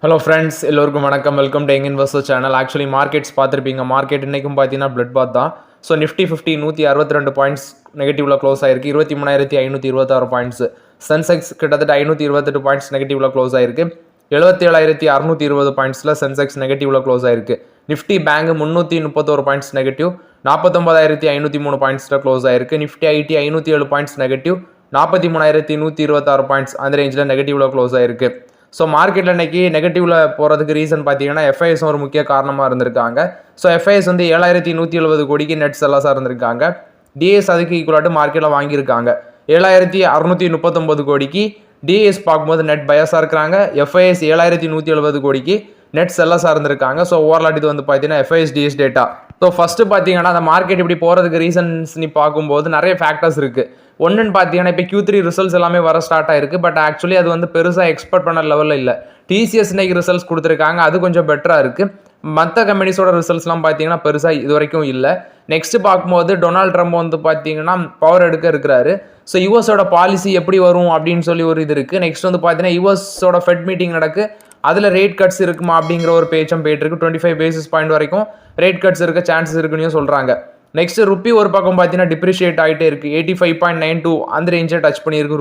Hello friends, எல்லோருக்கும் வணக்கம். Welcome to young investor channel. Actually markets பார்த்துருப்பீங்க. மார்க்கெட் இன்றைக்கும் பார்த்தீங்கன்னா பிளட் பாத் தான். ஸோ நிஃப்டி 50 162 பாயிண்ட்ஸ் நெகட்டிவ்ல க்ளோஸ் ஆயிருக்கு. 23,526 பாயிண்ட்ஸ். சென்செக்ஸ் கிட்டத்தட்ட 528 பாயிண்ட்ஸ் நெகட்டிவ்ல க்ளோஸ் ஆயிருக்கு. 77,620 பாயிண்ட்ஸில் சென்செக்ஸ் நெகட்டிவ்ல க்ளோஸ் ஆயிருக்கு. நிஃப்டி பேங்க் 331 பாயிண்ட்ஸ் நெகட்டிவ், 49,503 பாயிண்ட்ஸில் க்ளோஸ் ஆயிருக்கு. Nifty IT 507 points negative, 43,126 points அந்த ரேஞ்சில் நெகட்டிவ்ல க்ளோஸ் ஆயிருக்கு. ஸோ மார்க்கெட்டில் இன்றைக்கி நெகட்டிவில் போகிறதுக்கு ரீசன் பார்த்தீங்கன்னா எஃப்ஐஎஸ் ஒரு முக்கிய காரணமாக இருந்திருக்காங்க. ஸோ எஃப்ஐஎஸ் வந்து 7,170 கோடிக்கு நெட் செல்லஸாக இருந்திருக்காங்க. டிஎஸ் அதுக்கு ஈக்குவலாட்டு மார்க்கெட்டில் வாங்கியிருக்காங்க 7,639 கோடிக்கு. டிஎஸ் பார்க்கும்போது நெட் பயஸாக இருக்கிறாங்க. எஃப்ஐஎஸ் 7,170 கோடிக்கு நெட் செல்லஸாக இருந்திருக்காங்க. ஸோ ஓவரால் இது வந்து பார்த்தீங்கன்னா FIs DS data. So first பார்த்தீங்கன்னா அந்த மார்க்கெட் இப்படி போகிறதுக்கு ரீசன்ஸ் நீ பார்க்கும்போது நிறைய ஃபேக்டர்ஸ் இருக்குது. ஒன்றுன்னு பார்த்தீங்கன்னா இப்போ Q3 ரிசல்ட்ஸ் எல்லாமே வர ஸ்டார்ட் ஆயிருக்கு. பட் ஆக்சுவலி அது வந்து பெருசாக எக்ஸ்பெக்ட் பண்ண லெவலில் இல்லை. டிசிஎஸ் இன்னைக்கு ரிசல்ட்ஸ் கொடுத்துருக்காங்க, அது கொஞ்சம் பெட்டராக இருக்குது. மற்ற கம்பெனிஸோட ரிசல்ட்ஸ்லாம் பார்த்தீங்கன்னா பெருசாக இது வரைக்கும் இல்லை. நெக்ஸ்ட் பார்க்கும்போது டொனால்ட் ட்ரம்ப் வந்து பார்த்தீங்கன்னா பவர் எடுக்க இருக்கிறாரு. ஸோ யூஎஸோட பாலிசி எப்படி வரும் அப்படின்னு சொல்லி ஒரு இது இருக்குது. நெக்ஸ்ட் வந்து பார்த்தீங்கன்னா யூஎஸோட ஃபெட் மீட்டிங் நடக்கு, அதில் ரேட் கட்ஸ் இருக்குமா அப்படிங்கிற ஒரு பேச்சும் போயிட்டு இருக்கு. 25 பேசிஸ் பாயிண்ட் வரைக்கும் ரேட் கட்ஸ் இருக்க சான்சஸ் இருக்குன்னு சொல்கிறாங்க. நெக்ஸ்ட் ருப்பி ஒரு பக்கம் பார்த்தீங்கன்னா டிப்ரிஷியேட் ஆகிட்டே இருக்குது. 85.92 அந்த ரேஞ்சை டச் பண்ணியிருக்கு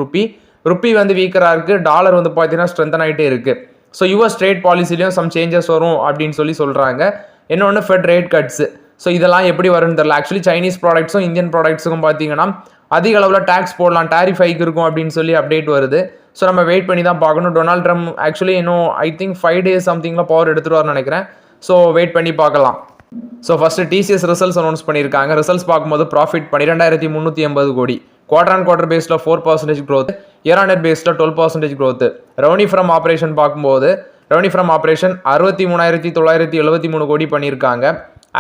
ருப்பி வந்து வீக்கராக இருக்குது. டாலர் வந்து பார்த்தீங்கன்னா ஸ்ட்ரென்தன் ஆகிட்டே இருக்குது. ஸோ யூஎஸ் ட்ரேட் பாலிசிலையும் சம் சேஞ்சஸ் வரும் அப்படின்னு சொல்கிறாங்க. இன்னொன்று ஃபெட் ரேட் கட்ஸு. ஸோ இதெல்லாம் எப்படி வரும்னு தெரியல. ஆக்சுவலி சைனீஸ் ப்ராடக்ட்ஸும் இந்தியன் ப்ராடக்ட்ஸுக்கும் பார்த்தீங்கன்னா அதிக அளவில் டேக்ஸ் போடலாம், டேரிஃப் ஹைக் இருக்கும் அப்படின்னு சொல்லி அப்டேட் வருது. ஸோ நம்ம வெயிட் பண்ணி தான் பார்க்கணும். டொனால்ட் ட்ரம்ப் ஆக்சுவலி இன்னும் ஐ திங்க் 5 days சம்திங்கில் பவர் எடுத்துருவார்னு நினைக்கிறேன். ஸோ வெயிட் பண்ணி பார்க்கலாம். So first TCS results announce பண்ணியிருக்காங்க. ரிசல்ட்ஸ் பார்க்கும்போது ப்ராஃபிட் 12,380 கோடி, குவார்டர் ஆன் குவார்டர் பேஸில் 4% க்ரோத், இயர் ஆன் இயர் பேஸில் 12% க்ரோத். ரெவன்யூ ஃப்ரம் ஆப்ரேஷன் பார்க்கும்போது ரெவன்யூ ஃப்ரம் ஆப்ரேஷன் 63,973 கோடி பண்ணியிருக்காங்க.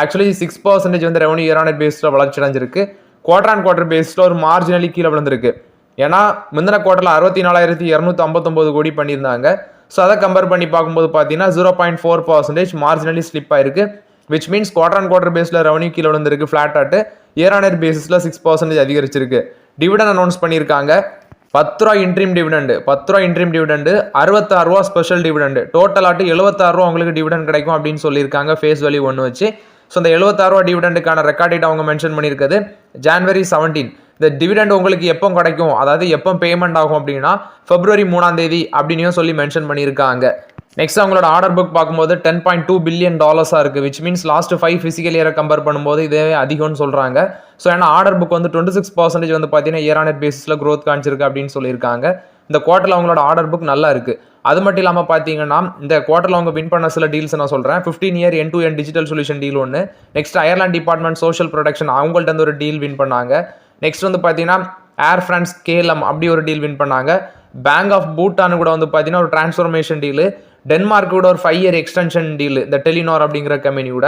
ஆக்சுவலி 6% வந்து ரெவன்யூ இயர் ஆன் இயர் பேஸில் வளர்ச்சி அடைஞ்சிருக்கு. குவார்டர் ஆன் குவார்டர் பேஸில் ஒரு மார்ஜினலி கீழே விழுந்திருக்கு. ஏன்னா முந்தின குவார்ட்டரில் 64,259 கோடி பண்ணியிருந்தாங்க. ஸோ அதை கம்பேர் பண்ணி பார்க்கும்போது பார்த்தீங்கன்னா 0.4% மார்ஜினலி ஸ்லிப் ஆயிருக்கு. Which means quarter on quarter பேஸில் ரெவன்யூ கீழே விழுந்திருக்கு, ஃபிளாட் ஆட்டு. இயர் ஆன் இயர் பேஸில் 6% அதிகரிச்சிருக்கு. டிவிடன் அனௌன்ஸ் பண்ணியிருக்காங்க. 10 ரூபா இன்ட்ரீம் டிவிடெண்ட், 66 ரூபா ஸ்பெஷல் டிவிடெண்ட், டோட்டல் ஆட்டு 76 ரூபா உங்களுக்கு டிவிடெண்ட் கிடைக்கும் அப்படின்னு சொல்லியிருக்காங்க ஃபேஸ் வேல்யூ 1 வச்சு. ஸோ இந்த 76 ரூபா டிவிடெண்டுக்கான ரெக்கார்ட் டேட் அவங்க மென்ஷன் பண்ணியிருக்கிறது January 17. இந்த டிவிடெண்ட் உங்களுக்கு எப்போ கிடைக்கும், அதாவது எப்போ பேமெண்ட் ஆகும் அப்படின்னா February 3 அப்படின்னு சொல்லி மென்ஷன் பண்ணியிருக்காங்க. நெக்ஸ்ட் அவங்களோட ஆர்டர் புக் பார்க்கும்போது $10.2 பில்லியன் இருக்குது. விச் மீன்ஸ் லாஸ்ட் 5 ஃபிசிக்கல் இயரை கம்பேர் பண்ணும்போது இதே அதிகம்னு சொல்கிறாங்க. ஸோ ஏன்னா ஆர்டர் புக் வந்து 26% வந்து பார்த்தீங்கன்னா இயர் ஆன் இயர் பேஸில் க்ரோத் காமிச்சிருக்கு அப்படின்னு சொல்லியிருக்காங்க. இந்த குவார்ட்டரில் அவங்களோட ஆர்டர் புக் நல்லா இருக்குது. அது மட்டும் இல்லாமல் பார்த்தீங்கன்னா இந்த குவார்ட்டரில் அவங்க வின் பண்ண சில டீல்ஸ் நான் சொல்கிறேன். 15 year end-to-end digital solution deal ஒன்று. Next Ireland department social protection அவங்கள்ட்ட வந்து ஒரு டீல் வின் பண்ணாங்க. நெக்ஸ்ட் வந்து பார்த்தீங்கன்னா ஏர் ஃப்ரான்ஸ் கேலம் அப்படி ஒரு டீல் வின் பண்ணாங்க. பேங்க் ஆஃப் பூட்டான் கூட வந்து பார்த்தீங்கன்னா ஒரு டிரான்ஸ்ஃபர்மேஷன் டீலு. டென்மார்க்கோட ஒரு 5 year எக்ஸ்டென்ஷன் டீல் இந்த டெலினார் அப்படிங்கிற கம்பெனியோட.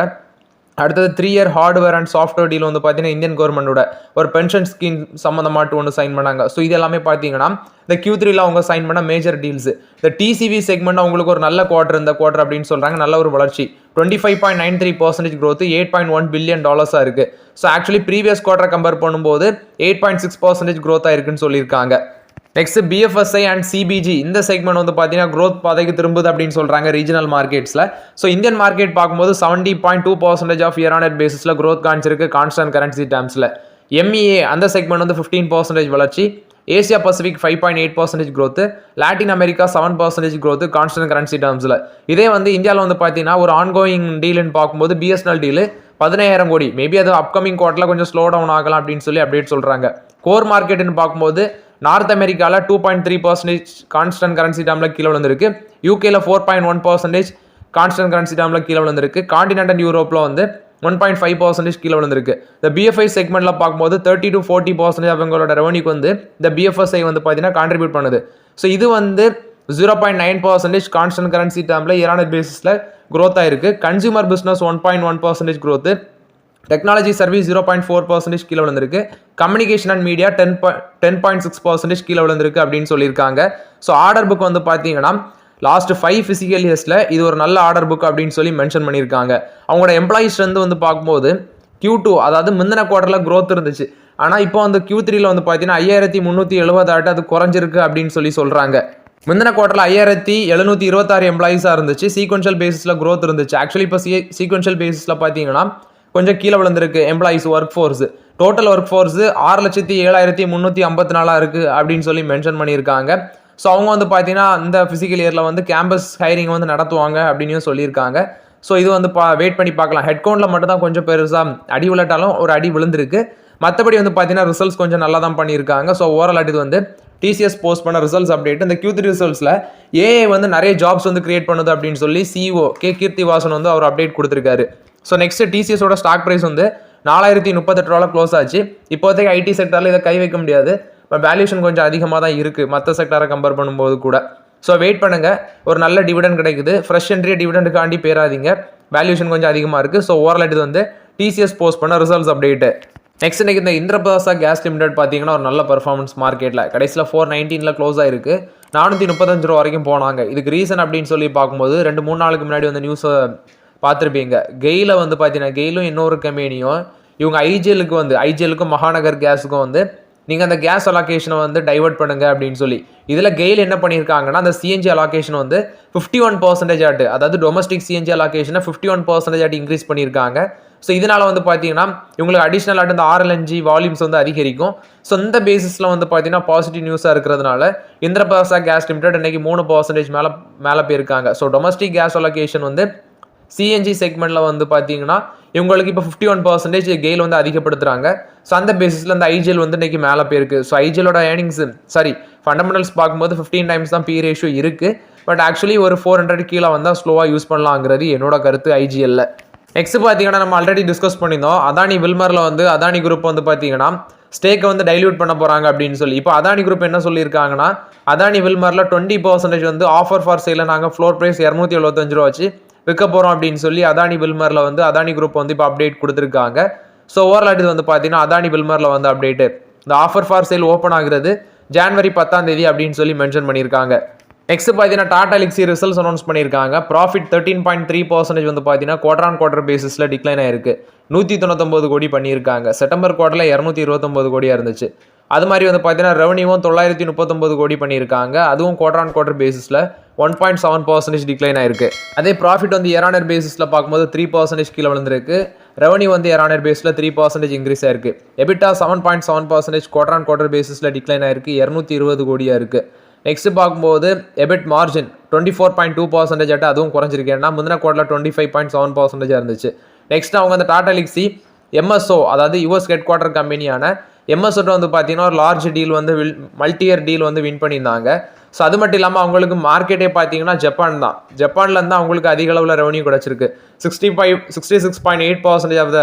அடுத்தது 3 year hardware and software deal வந்து பார்த்தீங்கன்னா இந்தியன் கவர்மெண்டோட ஒரு பென்ஷன் ஸ்கீம் சம்மந்தமாட்டு ஒன்று சைன் பண்ணாங்க. ஸோ இது எல்லாமே பார்த்தீங்கன்னா இந்த Q3ல அவங்க சைன் பண்ண மேஜர் டீல்ஸ். இந்த டிசிவி செக்மெண்ட் அவங்களுக்கு ஒரு நல்ல குவார்டர் இந்த குவார்டர் அப்படின்னு சொல்கிறாங்க. நல்ல ஒரு வளர்ச்சி 25.93% க்ரோத், $8.1 பில்லியன் இருக்குது. ஸோ ஆக்சுவலி ப்ரீவியஸ் குவார்டரை கம்பேர் பண்ணும்போது 8.6% க்ரோத் ஆயிருக்குன்னு சொல்லியிருக்காங்க. நெக்ஸ்ட் பிஎஃப்எஸ்ஐ அண்ட் சிபிஜி இந்த செக்மெண்ட் வந்து பார்த்தீங்கன்னா க்ரோத் பாதைக்கு திரும்புது அப்படின்னு சொல்கிறாங்க ரீஜனல் மார்க்கெட்ஸில். ஸோ இந்தியன் மார்க்கெட் பார்க்கும்போது 70.2% ஆஃப் இயர் ஆன் இயர் பேஸில் க்ரோத் காமிச்சிருக்கு கான்ஸ்டன்ட் கரன்சி டேர்ம்ஸில். எம்இஏ அந்த செக்மெண்ட் வந்து 15% வளர்ச்சி. Asia Pacific 5.8% growth. Latin America 7% growth constant currency டேர்ம்ஸில். இதே வந்து இந்தியாவில் வந்து பார்த்தீங்கன்னா ஒரு ஆன்கோயிங் டீல்னு பார்க்கும்போது பிஎஸ்என்எல் டீலு 15,000 கோடி. மேபி அது அப்கமிங் குவார்ட்டரில் கொஞ்சம் ஸ்லோ டவுன் ஆகலாம் அப்படின்னு சொல்லி அப்டேட் சொல்கிறாங்க. கோர் மார்க்கெட்னு பார்க்கும்போது நார்த் அமெரிக்காவில் 2.3% கான்ஸ்டன்ட் கரன்சி டேர்மில் கீழே விழுந்திருக்கு. யூகேல 4.1% கான்ஸ்டன்ட் கரன்சி டேர்மில் கீழே விழுந்திருக்கு. காண்டினென்டல் யூரோப்பில் வந்து 1.5% கீழே விழுந்திருக்கு. இந்த பிஎஃப்ஐ செக்மெண்ட்டில் பார்க்கும்போது 30 to 40% அவங்களோட ரெவன்யூக்கு வந்து இந்த பிஎஃப்எஸ்ஐ வந்து பார்த்தீங்கன்னா கான்ட்ரிபியூட் பண்ணுது. ஸோ இது வந்து 0.9% கான்ஸ்டன்ட் கரன்சி டேர்மில் இயர் ஆன் இயர் பேஸில் க்ரோத் ஆயிருக்கு. Consumer business 1.1% growth. Technology service 0.4% கீழே விழுந்திருக்கு. கம்யூனிகேஷன் அண்ட் மீடியா 10.6% கீழே விழுந்திருக்கு அப்படின்னு சொல்லியிருக்காங்க. ஸோ ஆர்டர் புக் வந்து பார்த்தீங்கன்னா லாஸ்ட் 5 ஃபிசிக்கல் இயர்ஸில் இது ஒரு நல்ல ஆர்டர் புக் அப்படின்னு சொல்லி மென்ஷன் பண்ணியிருக்காங்க. அவங்களோட எம்ப்ளாயி ஸ்ட்ரென்த் வந்து பார்க்கும்போது Q2 அதாவது முந்தின குவார்ட்டரில் க்ரோத் இருந்துச்சு. ஆனால் இப்போ வந்து Q3ல வந்து பார்த்தீங்கன்னா 5,370 அது குறைஞ்சிருக்கு அப்படின்னு சொல்லி சொல்கிறாங்க. முந்தின குவார்ட்டரில் 5726 எம்ப்ளாயிஸாக இருந்துச்சு. சீக்வென்ஷியல் பேசிஸில் growth இருந்துச்சு. ஆக்சுவலி இப்போ சீக்வென்ஷியல் பேசிஸில் பார்த்தீங்கன்னா கொஞ்சம் கீழே விழுந்திருக்கு employees work force. Total work force 6,73,54 இருக்குது அப்படின்னு சொல்லி மென்ஷன் பண்ணியிருக்காங்க. ஸோ அவங்க வந்து பார்த்தீங்கன்னா இந்த ஃபிசிக்கல் இயரில் வந்து கேம்பஸ் ஹைரிங் வந்து நடத்துவாங்க அப்படின்னு சொல்லியிருக்காங்க. ஸோ இது வந்து வெயிட் பண்ணி பார்க்கலாம். ஹெட் கவுண்டில் மட்டும் தான் கொஞ்சம் பெருசாக அடி விழட்டாலும் ஒரு அடி விழுந்திருக்கு. மற்றபடி வந்து பார்த்தீங்கன்னா ரிசல்ட்ஸ் கொஞ்சம் நல்லா தான் பண்ணியிருக்காங்க. ஸோ ஓவரால் இது வந்து டிசிஎஸ் போஸ்ட் பண்ண ரிசல்ட்ஸ் அப்டேட். இந்த Q3 ரிசல்ட்ஸில் ஏஐ வந்து நிறைய ஜாப்ஸ் வந்து கிரியேட் பண்ணுது அப்படின்னு சொல்லி CEO கீர்த்திவாசன் வந்து அவர் அப்டேட் கொடுத்துருக்காரு. ஸோ நெக்ஸ்ட் டிசிஎஸோட ஸ்டாக் ப்ரைஸ் வந்து 4038 க்ளோஸ் ஆச்சு. இப்போதைக்கு ஐடி செக்டரில் இதை கை வைக்க முடியாது. பட் வேல்யூஷன் கொஞ்சம் அதிகமாக தான் இருக்குது மற்ற செக்டரை கம்பேர் பண்ணும்போது கூட. ஸோ வெயிட் பண்ணுங்கள், ஒரு நல்ல டிவிடெண்ட் கிடைக்குது. ஃப்ரெஷ் என்ட்ரி டிவிடெண்டுக்காண்டி பேராதீங்க, வேல்யூஷன் கொஞ்சம் அதிகமாக இருக்குது. ஸோ ஓவரால் இது வந்து டிசிஎஸ் போஸ்ட் பண்ண ரிசல்ட்ஸ் அப்டேட்டு. நெக்ஸ்ட் இன்னைக்கு இந்த இந்திரபிரசா கேஸ் லிமிடெட் பார்த்தீங்கன்னா ஒரு நல்ல பர்ஃபார்மன்ஸ் மார்க்கெட்டில் கடைசியில் 419 க்ளோஸ் ஆயிருக்கு. 435 ரூபா வரைக்கும் போனாங்க. இதுக்கு ரீசன் அப்படின்னு சொல்லி பார்க்கும்போது 2-3 நாளுக்கு முன்னாடி வந்து நியூஸை பார்த்துருப்பீங்க. கெயில வந்து பார்த்தீங்கன்னா கெயிலும் இன்னொரு கம்பெனியும் இவங்க ஐஜிஎலுக்கும் மகாநகர் கேஸுக்கும் வந்து நீங்கள் அந்த கேஸ் அலோகேஷனை வந்து டைவர்ட் பண்ணுங்க அப்படின்னு சொல்லி இதில் கெயில் என்ன பண்ணியிருக்காங்கன்னா அந்த சிஎன்ஜி அலோகேஷன் வந்து 51% ஆட்டு, அதாவது டொமஸ்டிக் சிஎன்ஜி அலோகேஷனை 51% ஆட்டு இன்க்ரீஸ் பண்ணியிருக்காங்க. ஸோ இதனால் வந்து பார்த்தீங்கன்னா இவங்களுக்கு அடிஷ்னல் ஆட்டு இந்த RLNG வால்யூம்ஸ் வந்து அதிகரிக்கும். ஸோ இந்த பேசிஸில் வந்து பார்த்தீங்கன்னா பாசிட்டிவ் நியூஸாக இருக்கிறதுனால இந்திரபிரசா கேஸ் லிமிடெட் இன்னைக்கு 3% மேலே போயிருக்காங்க. ஸோ டொமஸ்டிக் கேஸ் அலோகேஷன் வந்து சிஎன்ஜி செக்மெண்ட்டில் வந்து பார்த்தீங்கன்னா இவங்களுக்கு இப்போ 51% கெயில் வந்து அதிகப்படுத்துகிறாங்க. ஸோ அந்த பேசிஸில் இந்த ஐஜிஎல் வந்து இன்றைக்கி மேலே போயிருக்கு. ஸோ ஐஜிஎலோட ஏர்னிங்ஸ் ஃபண்டமெண்டல்ஸ் பார்க்கும்போது 15 டைம்ஸ் தான் பி ரேஷியோ இருக்குது. பட் ஆக்சுவலி ஒரு 400 கீழே வந்தால் ஸ்லோவாக யூஸ் பண்ணலாங்கிறது என்னோட கருத்து ஐஜிஎல்ல. நெக்ஸ்ட் பார்த்தீங்கன்னா நம்ம ஆல்ரெடி டிஸ்கஸ் பண்ணியிருந்தோம் அதானி வில்மரில் வந்து அதானி குரூப் வந்து பார்த்தீங்கன்னா ஸ்டேக்கை வந்து டைல்யூட் பண்ண போகிறாங்க அப்படின்னு சொல்லி. இப்போ அதானி குரூப் என்ன சொல்லியிருக்காங்கன்னா அதானி வில்மரில் 20% வந்து ஆஃபர் ஃபார் சேலில் நாங்கள் ஃப்ளோர் ப்ரைஸ் 275 ரூபா வச்சு விற்க போகிறோம் அப்படின்னு சொல்லி அதானி வில்மரில் வந்து அதானி குரூப் வந்து இப்போ அப்டேட் கொடுத்துருக்காங்க. ஸோ ஓவரால் இது வந்து பார்த்தீங்கன்னா அதானி வில்மரில் வந்து அப்டேட்டு இந்த ஆஃபர் ஃபார் சேல் ஓப்பன் ஆகுறது ஜனவரி 10 அப்படின்னு சொல்லி மென்ஷன் பண்ணியிருக்காங்க. நெக்ஸ்ட் பார்த்தீங்கன்னா டாடா எல்க்ஸி ரிசல்ட்ஸ் அனௌன்ஸ் பண்ணியிருக்காங்க. ப்ராஃபிட் 13.3% வந்து பார்த்தீங்கன்னா குவார்டர் பேசிஸில் டிக்ளைன் ஆயிருக்கு. 199 கோடி பண்ணியிருக்காங்க. செப்டம்பர் குவார்டரில் 229 கோடியாக இருந்துச்சு. அது மாதிரி வந்து பார்த்தீங்கன்னா ரெவன்யூவும் 939 கோடி பண்ணியிருக்காங்க. அதுவும் குவார்டர் பேசிஸில் 1.7% டிக்ளைன் ஆயிருக்கு. அதே ப்ராஃபிட் வந்து இயர் பேசிஸில் பார்க்கும்போது 3% கீழே விழுந்திருக்கு. ரெவன்யூ வந்து இயர் பேஸில் 3% இன்க்ரீஸ் ஆயிருக்கு. எபிட்டா 7.7% குவார்டர் பேசிஸில் டிக்ளைன் ஆயிருக்கு. 220 கோடியாக இருக்குது. நெக்ஸ்ட் பார்க்கும்போது எபிட் மார்ஜின் 24.2% ஆட்டு அதுவும் குறைஞ்சிருக்கு. ஏன்னா முந்தின குவார்டரில் 25.7% இருந்துச்சு. நெக்ஸ்ட் அவங்க அந்த டாடா எல்க்ஸி எம்எஸ்ஓ அதாவது யூஎஸ் ஹெட் குவார்டர் கம்பெனியான எம்எஸ்ஓ வந்து பார்த்தீங்கன்னா ஒரு லார்ஜ் டீல் வந்து மல்டியர் டீல் வந்து வின் பண்ணியிருந்தாங்க. ஸோ அது மட்டும் இல்லாமல் அவங்களுக்கு மார்க்கெட்டே பார்த்தீங்கன்னா ஜப்பான் தான். ஜப்பான்லேருந்து அவங்களுக்கு அதிக அளவில் ரெவன்யூ கிடச்சிருக்கு. 66.8% ஆஃப் த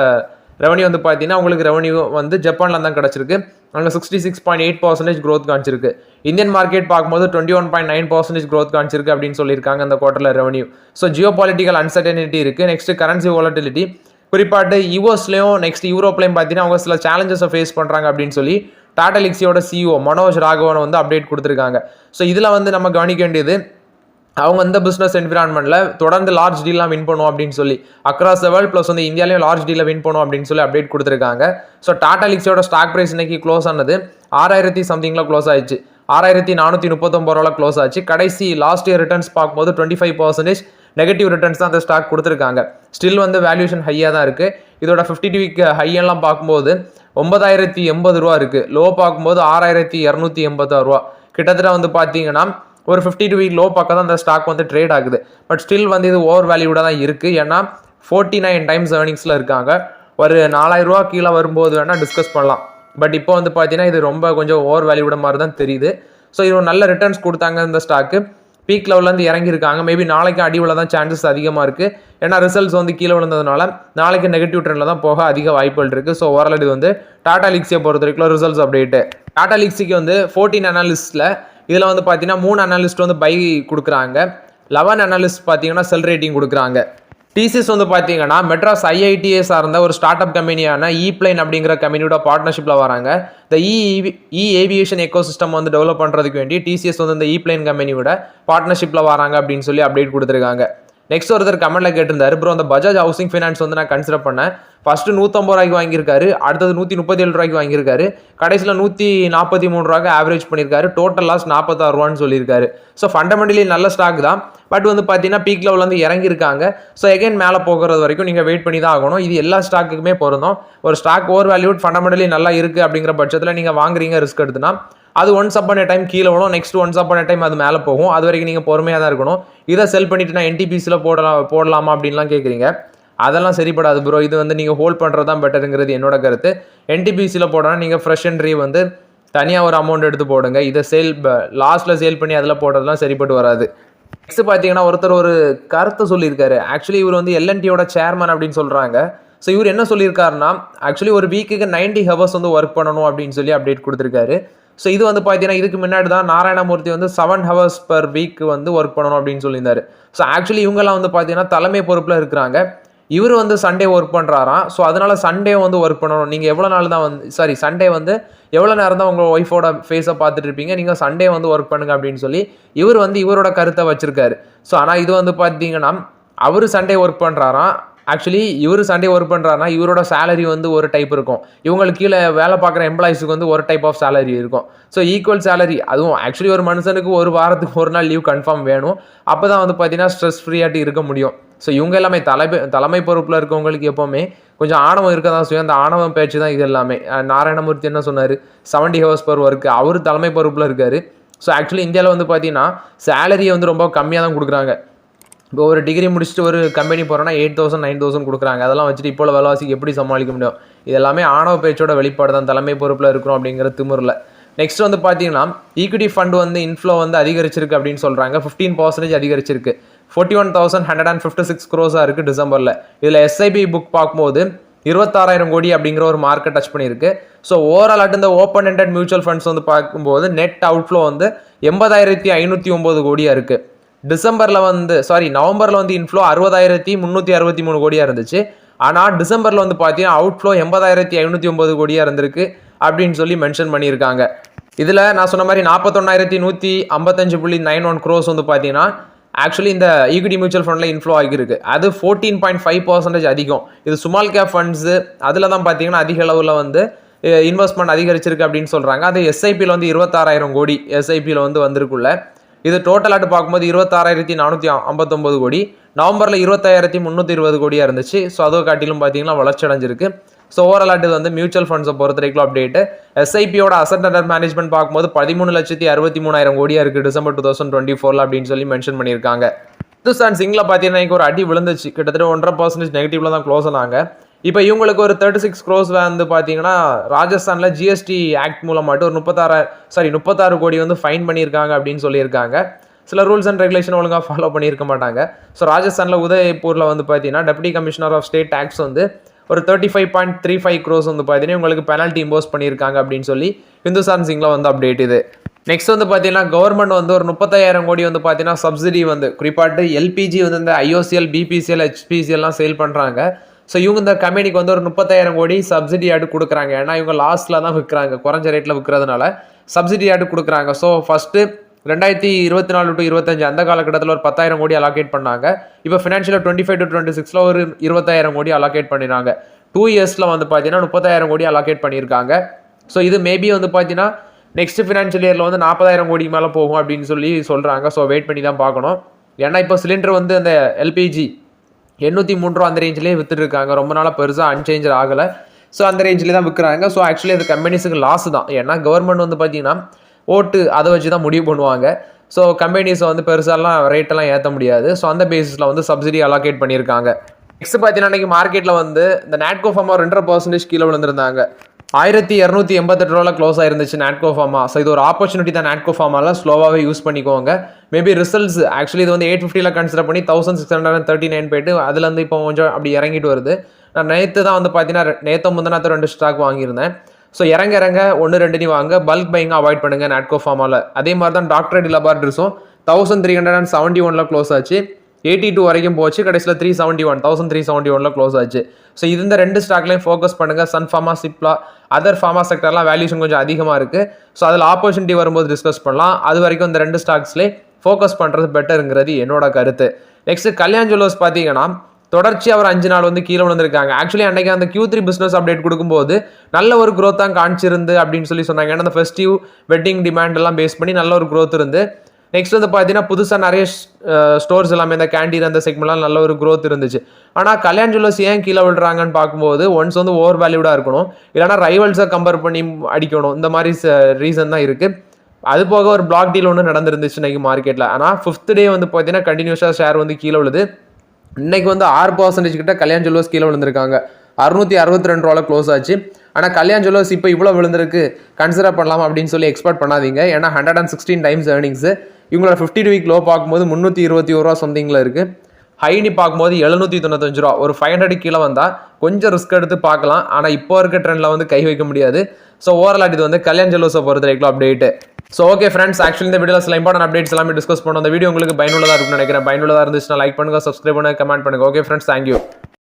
ரெவன்யூ வந்து பார்த்தீங்கன்னா அவங்களுக்கு ரெவன்யூ வந்து ஜப்பானில் தான் கிடச்சிருக்கு. அங்கே 66.8% க்ரோத் காமிச்சிருக்கு. இந்தியன் மார்க்கெட் பார்க்கும்போது 21.9% க்ரோத் காமிச்சிருக்கு அப்படின்னு சொல்லியிருக்காங்க அந்த குவார்ட்டரில் revenue. So geo political uncertainty இருக்குது. நெக்ஸ்ட் கரன்சி வாலட்டிலிட்டி குறிப்பாட்டு யூஎஸ்லையும் நெக்ஸ்ட் யூரோப்லையும் பார்த்தீங்கன்னா அவங்க சில சேலஞ்சஸை ஃபேஸ் பண்ணுறாங்க அப்படின்னு சொல்லி டாடா எல்க்ஸியோட CEO மனோஜ் ராகவன் வந்து அப்டேட் கொடுத்துருக்காங்க. ஸோ இதில் வந்து நம்ம கவனிக்க வேண்டியது அவங்க இந்த பிஸ்னஸ் என்விரான்மெண்ட்டில் தொடர்ந்து லார்ஜ் டீலாம் வின் பண்ணுவோம் அப்படின்னு சொல்லி அக்ராஸ் த வேர்ல்ட் ப்ளஸ் வந்து இந்தியாலையும் லார்ஜ் டீலை வின் பண்ணுவோம் அப்படின்னு சொல்லி அப்டேட் கொடுத்துருக்காங்க. ஸோ டாடா எல்க்ஸியோட ஸ்டாக் ப்ரைஸ் இன்னைக்கு க்ளோஸ் ஆனது 6000 சம்திங்கில் க்ளோஸ் ஆயிடுச்சு. 6439 க்ளோஸ் ஆச்சு. கடைசி லாஸ்ட் இயர் ரிட்டர்ன்ஸ் பார்க்கும்போது 25% நெகட்டிவ் ரிட்டர்ன்ஸ் தான் அந்த ஸ்டாக் கொடுத்துருக்காங்க. ஸ்டில் வந்து வேல்யூஷன் ஹையாக தான் இருக்குது. இதோட 52 வீக் ஹையெல்லாம் பார்க்கும்போது 9080 ரூபா இருக்குது. லோ பார்க்கும்போது 6286 ரூபா. கிட்டத்தட்ட வந்து பார்த்தீங்கன்னா ஒரு 52 வீக் லோ பக்கம் தான் அந்த ஸ்டாக் வந்து ட்ரேட் ஆகுது. பட் ஸ்டில் வந்து இது ஓவர் வேல்யூடாக தான் இருக்குது. ஏன்னா 49 டைம்ஸ் ஏர்னிங்ஸில் இருக்காங்க. ஒரு 4000 ரூபா கீழே வரும்போது வேணால் டிஸ்கஸ் பண்ணலாம். பட் இப்போ வந்து பார்த்தீங்கன்னா இது ரொம்ப கொஞ்சம் ஓவர் வேல்யூட மாதிரி தான் தெரியுது. ஸோ இது நல்ல ரிட்டர்ன்ஸ் கொடுத்தாங்க இந்த ஸ்டாக்கு. பீக் லெவல்லேருந்து இறங்கியிருக்காங்க. மேபி நாளைக்கு அடிவில் தான் சான்சஸ் அதிகமாக இருக்குது. ஏன்னா ரிசல்ட்ஸ் வந்து கீழே விழுந்ததுனால நாளைக்கு நெகட்டிவ் ட்ரெண்டில் தான் போக அதிக வாய்ப்புகள் இருக்குது. ஸோ ஓவரால் இது வந்து டாடா எல்க்ஸியை பொறுத்த வரைக்கும் ரிசல்ட்ஸ் அப்டேட்டு. டாடா எல்க்ஸிக்கு வந்து 14 அனாலிஸ்ட்டில் இதில் வந்து பார்த்தீங்கன்னா 3 அனாலிஸ்ட் வந்து பை கொடுக்குறாங்க. 11 அனாலிஸ்ட் பார்த்தீங்கன்னா செல் ரேட்டிங் கொடுக்குறாங்க. டிசிஎஸ் வந்து பார்த்தீங்கன்னா மெட்ராஸ் IITA சார்ந்த ஒரு ஸ்டார்ட் அப் கம்பெனியான ஈப்ளைன் அப்படிங்கிற கம்பெனியோட பார்ட்னர்ஷிப்பில் வராங்க. இந்த ஏவியேஷன் எக்கோசிஸ்டம் வந்து டெவலப் பண்ணுறதுக்கு வேண்டி டிசிஎஸ் வந்து இந்த ஈப்ளைன் கம்பெனியோட பார்ட்னர்ஷிப்பில் வராங்க அப்படின்னு சொல்லி அப்டேட் கொடுத்துருக்காங்க. நெக்ஸ்ட் ஒருத்தர் கமெண்ட்ல கேட்டிருந்தாரு, ப்ரோ அந்த பஜாஜ் ஹவுசிங் ஃபைனான்ஸ் வந்து நான் கன்சிடர் பண்ணேன். ஃபர்ஸ்ட் 150 ரூபாய்க்கு வாங்கியிருக்காரு, அடுத்தது 137 ரூபாய்க்கு வாங்கியிருக்காரு, கடைசியில் 143 ரூபாய்க்கு ஆவரேஜ் பண்ணியிருக்காரு. டோட்டல் லாஸ் 46 ரூபான்னு சொல்லியிருக்காரு. ஸோ ஃபண்டமெண்டலி நல்ல ஸ்டாக் தான். பட் வந்து பார்த்தீங்கன்னா பீக் லெவலில் வந்து இறங்கியிருக்காங்க. ஸோ எகைன் மேலே போகிறது வரைக்கும் நீங்கள் வெயிட் பண்ணி தான் ஆகணும். இது எல்லா ஸ்டாக்குக்குமே பொருந்தும். ஒரு ஸ்டாக் ஓவர் வேல்யூட் ஃபண்டமெண்டலி நல்லா இருக்குது அப்படிங்கிற பட்சத்தில் நீங்கள் வாங்குறீங்க ரிஸ்க் எடுத்துனா, அது ஒன்ஸ் அப்பான் டைம் கீழே விடும், நெக்ஸ்ட் ஒன்ஸ் அப்பான் டைம் அது மேலே போகும். அது வரைக்கும் நீங்கள் பொறுமையாக தான் இருக்கணும். இதை செல் பண்ணிட்டு நான் என்டிபிசியில் போடலாமா அப்படின்லாம் கேட்குறீங்க. அதெல்லாம் சரிப்படாது ப்ரோ. இது வந்து நீங்கள் ஹோல்ட் பண்ணுறது தான் பெட்டருங்கிறது என்னோட கருத்து. என்டிபிசியில் போடணும், நீங்கள் ஃப்ரெஷ் அண்ட் ரீ வந்து தனியாக ஒரு அமௌண்ட் எடுத்து போடுங்க. இதை லாஸ்ட்டில் சேல் பண்ணி அதில் போடுறதுலாம் சரிப்பட்டு வராது. நெக்ஸ்ட் பார்த்தீங்கன்னா ஒருத்தர் ஒரு கருத்தை சொல்லியிருக்காரு. ஆக்சுவலி இவர் வந்து எல்என்டியோட சேர்மன் அப்படின்னு சொல்கிறாங்க. ஸோ இவர் என்ன சொல்லியிருக்காருன்னா, ஆக்சுவலி ஒரு வீக்குக்கு 90 ஹவர்ஸ் வந்து ஒர்க் பண்ணணும் அப்படின்னு சொல்லி அப்டேட் கொடுத்துருக்காரு. ஸோ இது வந்து பார்த்தீங்கன்னா இதுக்கு முன்னாடி தான் நாராயணமூர்த்தி வந்து 7 ஹவர்ஸ் பர் வீக் வந்து ஒர்க் பண்ணணும் அப்படின்னு சொல்லியிருந்தாரு. ஸோ ஆக்சுவலி இவங்கெல்லாம் வந்து பார்த்தீங்கன்னா தலைமை பொறுப்பில் இருக்கிறாங்க. இவர் வந்து சண்டே ஒர்க் பண்ணுறாராம். ஸோ அதனால சண்டே வந்து ஒர்க் பண்ணணும். நீங்கள் எவ்வளோ நாள் தான் வந்து சண்டே வந்து எவ்வளோ நேரம் தான் உங்கள் ஒய்ஃபோட ஃபேஸை பார்த்துட்டு இருப்பீங்க, நீங்கள் சண்டே வந்து ஒர்க் பண்ணுங்க அப்படின்னு சொல்லி இவர் வந்து இவரோட கருத்தை வச்சிருக்காரு. ஸோ ஆனால் இது வந்து பார்த்தீங்கன்னா அவர் சண்டே ஒர்க் பண்ணுறாராம். ஆக்சுவலி இவர் சண்டே ஒர்க் பண்ணுறாருனா இவரோட சேலரி வந்து ஒரு டைப் இருக்கும், இவங்களுக்கு கீழே வேலை பார்க்குற எம்ப்ளாயிஸுக்கு வந்து ஒரு டைப் ஆஃப் சேலரி இருக்கும். So equal salary. அதுவும் ஆக்சுவலி ஒரு மனுஷனுக்கு ஒரு வாரத்துக்கு ஒரு நாள் லீவ் கன்ஃபார்ம் வேணும். அப்போ தான் வந்து பார்த்தீங்கன்னா ஸ்ட்ரெஸ் ஃப்ரீயாட்டி இருக்க முடியும். ஸோ இவங்க எல்லாமே தலைமை பொறுப்பில் இருக்கவங்களுக்கு எப்போவுமே கொஞ்சம் ஆணவம் இருக்க தான் செய்யும். அந்த ஆணவம் பேச்சு தான் இது எல்லாமே. நாராயணமூர்த்தி என்ன சொன்னார், 70 ஹவர்ஸ் பர் ஒர்க். அவர் தலைமை பொறுப்பில் இருக்கார். ஸோ ஆக்சுவலி இந்தியாவில் வந்து பார்த்தீங்கன்னா சேலரியை வந்து ரொம்ப கம்மியாக தான் கொடுக்குறாங்க. இப்போ ஒரு டிகிரி முடிச்சுட்டு ஒரு கம்பெனி போகிறோன்னா 8,000 9,000 கொடுக்குறாங்க. அதெல்லாம் வச்சுட்டு இப்போ விலைவாசிக்கு எப்படி சமாளிக்க முடியும்? இது எல்லாமே ஆணவ பேச்சோட வெளிப்பாடு தான், தலைமை பொறுப்பில் இருக்கிறோம் அப்படிங்கிற திமிரில். நெக்ஸ்ட் வந்து பார்த்தீங்கன்னா ஈக்விட்டி ஃபண்ட் வந்து இன்ஃப்ளோ வந்து அதிகரிச்சிருக்கு அப்படின்னு சொல்கிறாங்க. 15% அதிகரிச்சிருக்கு. 41,156 crores இருக்குது டிசம்பரில். இதில் எஸ்ஐபி புக் பார்க்கும்போது 26,000 கோடி அப்படிங்கிற ஒரு மார்க்கெட் டச் பண்ணியிருக்கு. ஸோ ஓவரால் இந்த ஓப்பன் எண்டட் மியூச்சுவல் ஃபண்ட்ஸ் வந்து பார்க்கும்போது நெட் அவுட்ஃப்ளோ வந்து 80,509 கோடியாக இருக்குது. நவம்பரில் வந்து இன்ஃப்ளோ 60,363 கோடியாக இருந்துச்சு. ஆனால் டிசம்பரில் வந்து பார்த்தீங்கன்னா அவுட்ஃப்ளோ 80,509 கோடியாக இருந்திருக்கு அப்படின்னு சொல்லி மென்ஷன் பண்ணியிருக்காங்க. இதில் நான் சொன்ன மாதிரி 41,155.91 crores வந்து பார்த்தீங்கன்னா ஆக்சுவலி இந்த ஈக்விட்டி மியூச்சுவல் ஃபண்டில் இன்ஃப்ளோ ஆகியிருக்கு. அது 14.5% அதிகம். இது ஸ்மால் கேப் ஃபண்ட்ஸு அதில் தான் பார்த்தீங்கன்னா அதிக அளவில் வந்து இன்வெஸ்ட்மெண்ட் அதிகரிச்சிருக்கு அப்படின்னு சொல்கிறாங்க. அது எஸ்ஐபியில் வந்து 26,000 கோடி எஸ்ஐபியில் வந்து வந்திருக்குள்ள. இது டோட்டலாட்டு பார்க்கும்போது 26,459 கோடி. நவம்பரில் 25,320 கோடியாக இருந்துச்சு. ஸோ அதை காட்டிலும் பார்த்தீங்கன்னா வளர்ச்சி அடைஞ்சிருக்கு. ஸோ ஓவரால் இது வந்து மியூச்சுவல் ஃபண்ட்ஸை பொறுத்த வரைக்கும் அப்டேட்டு. எஸ்ஐபியோட அசட் அண்டர் மேனேஜ்மெண்ட் பார்க்கும்போது 13,63,000 கோடியாக இருக்குது டிசம்பர் 2024 அப்படின்னு சொல்லி மென்ஷன் பண்ணியிருக்காங்க. ஹிந்துஸ்தான் சிங்கில் பார்த்தீங்கன்னா ஒரு அடி விழுந்துச்சு. கிட்டத்தட்ட 1.5% நெகட்டிவ்ல தான் க்ளோஸ் ஆனாங்க. இப்போ இவங்களுக்கு ஒரு 36 crores வந்து பார்த்தீங்கன்னா ராஜஸ்தானில் ஜிஎஸ்டி ஆக்ட் மூலமாட்டு ஒரு 36 கோடி வந்து ஃபைன் பண்ணியிருக்காங்க அப்படின்னு சொல்லியிருக்காங்க. சில ரூல்ஸ் அண்ட் ரெகுலேஷன் ஒழுங்காக ஃபாலோ பண்ணியிருக்க மாட்டாங்க. ஸோ ராஜஸ்தானில் உதய்பூரில் வந்து பார்த்தீங்கன்னா deputy commissioner of state tax வந்து ஒரு 35.35 crores வந்து பார்த்தீங்கன்னா உங்களுக்கு பெனால்ட்டி இம்போஸ் பண்ணியிருக்காங்க அப்படின்னு சொல்லி ஹிந்துஸ்தான் சிங்கில் வந்து அப்டேட் இது. நெக்ஸ்ட் வந்து பார்த்தீங்கன்னா கவர்மெண்ட் வந்து ஒரு 30,000 கோடி வந்து பார்த்தீங்கன்னா சப்சிடி வந்து குறிப்பாட்டு எல்பிஜி வந்து இந்த ஐஓசிஎல் பிபிசிஎல் ஹெச்பிசிஎல்லாம் சேல் பண்ணுறாங்க. ஸோ இவங்க இந்த கம்பெனிக்கு வந்து ஒரு 30,000 கோடி சப்சிடி ஆட்டு கொடுக்குறாங்க. ஏன்னா இவங்க லாஸ்ட்டில் தான் விற்கிறாங்க, குறைஞ்ச ரேட்டில் விற்கிறதுனால சப்சிடி ஆட்டு கொடுக்குறாங்க. ஸோ ஃபஸ்ட்டு 2024 to 25 அந்த காலகட்டத்தில் ஒரு 10,000 கோடி அலோகேட் பண்ணாங்க. இப்போ ஃபினான்ஷியல் 25 to 26 ஒரு 20,000 கோடி அலோகேட் பண்ணிடுறாங்க. 2 இயர்ஸில் வந்து பார்த்தீங்கன்னா 30,000 கோடி அலோகேட் பண்ணியிருக்காங்க. ஸோ இது மேபி வந்து பார்த்தீங்கன்னா நெக்ஸ்ட் ஃபினான்ஷியல் இயரில் வந்து 40,000 கோடி மேலே போகும் அப்படின்னு சொல்லி சொல்கிறாங்க. ஸோ வெயிட் பண்ணி தான் பார்க்கணும். ஏன்னா இப்போ சிலிண்டர் வந்து அந்த எல்பிஜி 803 ரூபா அந்த ரேஞ்சிலே வித்துட்டு இருக்காங்க. ரொம்ப நாளாக பெருசாக அன்சேஞ்ச் ஆகலை. ஸோ அந்த ரேஞ்சிலே தான் விற்கிறாங்க. ஸோ ஆக்சுவலி அது கம்பெனிஸுக்கு லாஸ் தான். ஏன்னா கவர்மெண்ட் வந்து பார்த்தீங்கன்னா ஓட்டு அதை வச்சு தான் முடிவு பண்ணுவாங்க. ஸோ கம்பெனிஸை வந்து பெருசாலாம் ரேட்டெல்லாம் ஏற்ற முடியாது. ஸோ அந்த பேசிஸில் வந்து சப்சிடி அலோகேட் பண்ணியிருக்காங்க. நெக்ஸ்ட் பார்த்தீங்கன்னா இன்றைக்கி மார்க்கெட்டில் வந்து இந்த நாட்கோ ஃபார்மா 2.5% கீழே விழுந்திருந்தாங்க. 1,288 ரூபாயில் க்ளோஸ் ஆயிருந்துச்சு நாட்கோ ஃபார்மா. ஸோ இது ஒரு ஆப்பர்ச்சுனிட்டி தான். நாட்கோ ஃபார்மாலாம் ஸ்லோவாகவே யூஸ் பண்ணிக்கோங்க. மேபி ரிசல்ட்ஸ் ஆக்சுவலி இது வந்து 850 கன்சிடர் பண்ணி 1,639 போயிட்டு அதுலேருந்து இப்போ கொஞ்சம் அப்படி இறங்கிட்டு வருது. நான் நேற்று தான் வந்து பார்த்தீங்கன்னா நேற்று முந்தினாத்த 2 ஸ்டாக் வாங்கியிருந்தேன். ஸோ இறங்க 1-2 வாங்க, பல்க் பைங்க அவாய்ட் பண்ணுங்கள் நாட்கோ ஃபார்மாவில். அதே மாதிரி தான் டாக்டர் ரெட்டி லபார்ட்ரிஸும் 1,371 க்ளோஸ் ஆச்சு. 82 வரைக்கும் போச்சு. கடைசியில் 1,371 க்ளோஸ் ஆச்சு. ஸோ இது இந்த 2 ஸ்டாக்லையும் ஃபோக்கஸ் பண்ணுங்கள். Sun Pharma, Cipla, other pharma செக்டர்லாம் வேல்யூஷன் கொஞ்சம் அதிகமாக இருக்குது. ஸோ அதில் ஆப்பர்ச்சுனிட்டி வரும்போது டிஸ்கஸ் பண்ணலாம். அது வரைக்கும் இந்த 2 ஸ்டாக்ஸ்லேயே ஃபோக்கஸ் பண்ணுறது பெட்டருங்கிறது என்னோட கருத்து. நெக்ஸ்ட் கல்யாண் ஜுவல்லர்ஸ் பார்த்தீங்கன்னா தொடர்ச்சியாக ஒரு 5 நாள் வந்து கீழே விழுந்திருக்காங்க. ஆக்சுவலி அன்றைக்கி அந்த Q3 பிஸ்னஸ் அப்டேட் கொடுக்கும்போது நல்ல ஒரு growth தான் காமிச்சிருந்து அப்படின்னு சொன்னாங்க. ஏன்னா அந்த ஃபெஸ்டிவ் வெட்டிங் டிமாண்ட் எல்லாம் பேஸ் பண்ணி நல்ல ஒரு growth இருந்து. நெக்ஸ்ட் வந்து பார்த்தீங்கன்னா புதுசாக நிறைய ஸ்டோர்ஸ் எல்லாமே இந்த கேண்டீன் அந்த செக்மெண்ட்லாம் நல்ல ஒரு growth இருந்துச்சு. ஆனால் கல்யாண் ஜுவல்லர்ஸ் ஏன் கீழே விழுறாங்கன்னு பார்க்கும்போது ஒன்ஸ் வந்து ஓவர் வேல்யூடாக இருக்கணும், இல்லைனா ரைவல்ஸை கம்பேர் பண்ணி அடிக்கணும், இந்த மாதிரி ரீசன் தான் இருக்குது. அது போக ஒரு பிளாக் டீல் ஒன்று நடந்துருந்துச்சு இன்னைக்கு மார்க்கெட்டில். ஆனால் 5th டே வந்து பார்த்தீங்கன்னா கண்டினியூஸாக ஷேர் வந்து கீழே விழுது. இன்னைக்கு வந்து 6% கிட்ட கல்யாண் ஜுவல்லர்ஸ் கீழே விழுந்திருக்காங்க. 662 ரூபாவில் க்ளோஸ் ஆச்சு. ஆனால் கல்யாண் ஜுவல்லர்ஸ் இப்போ இவ்வளோ விழுந்திருக்கு, கன்சிடர் பண்ணலாம் அப்படின்னு சொல்லி எக்ஸ்பெக்ட் பண்ணாதீங்க. ஏன்னா 116 டைம்ஸ் ஏர்னிங்ஸு. இவங்களோட 52 வீக் லோ பார்க்கும்போது 321 ரூபா சம்திங்கில் இருக்குது. ஹைனி பார்க்கும்போது 795 ரூபா. ஒரு 500 கீழே வந்தால் கொஞ்சம் ரிஸ்க் எடுத்து பார்க்கலாம். ஆனால் இப்போ இருக்க ட்ரெண்டில் வந்து கை வைக்க முடியாது. ஸோ ஓவரால் இது வந்து கல்யாண் ஜுவல்லர்ஸை பொறுத்த வரைக்கும் update. So okay friends, actually இந்த வீடியோவில் சில இம்பார்ட்டன்ட் அப்டேட்ஸ் எல்லாமே டிஸ்கஸ் பண்ணோம். அந்த வீடியோ உங்களுக்கு பயனுள்ளதாக இருக்கும்னு நினைக்கிறேன். பயனுள்ளதாக இருந்துச்சுன்னா லைக் பண்ணுங்கள், சப்ஸ்கிரைப் பண்ணுங்கள், கமெண்ட் பண்ணுங்கள். Okay friends, thank you.